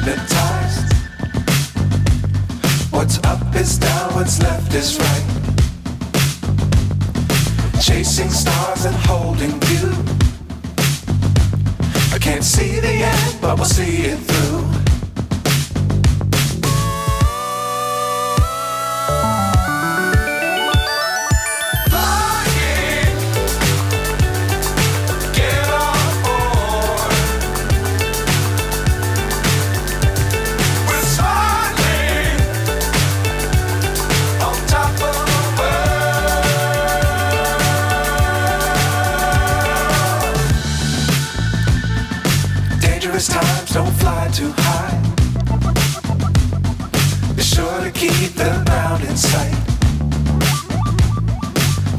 hypnotized. What's up is down, what's left is right. Chasing stars and holding you. I can't see the end, but we'll see it through. Times don't fly too high. Be sure to keep the ground in sight.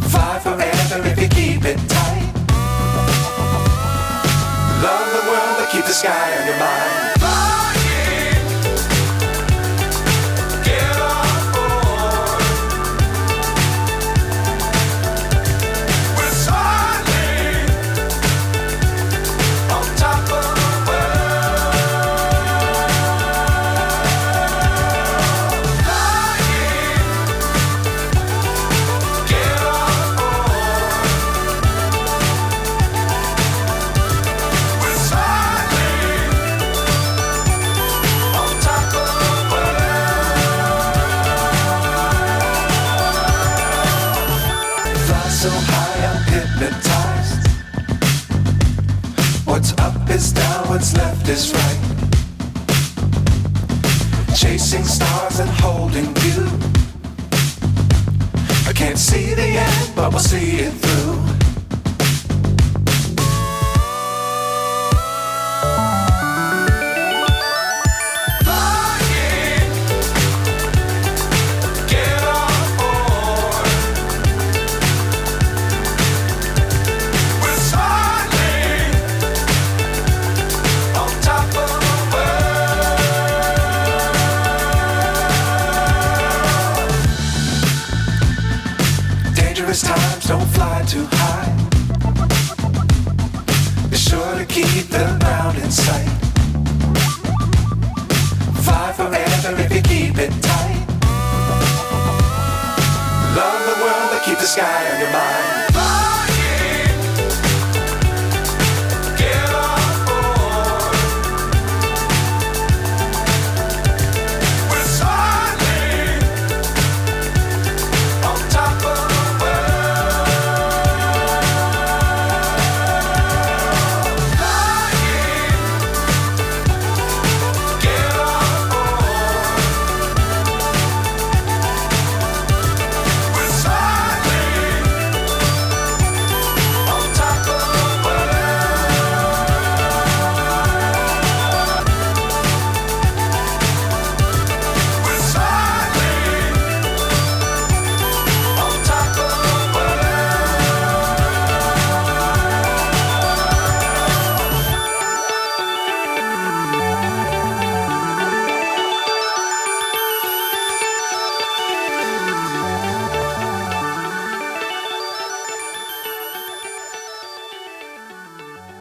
Fly forever if you keep it tight. Love the world but keep the sky on your mind. So high I'm hypnotized. What's up is down, what's left is right. Chasing stars and holding you. I can't see the end, but we'll see it through. Times don't fly too high. Be sure to keep the ground in sight. Fly forever if you keep it tight. Love the world but keep the sky on your mind.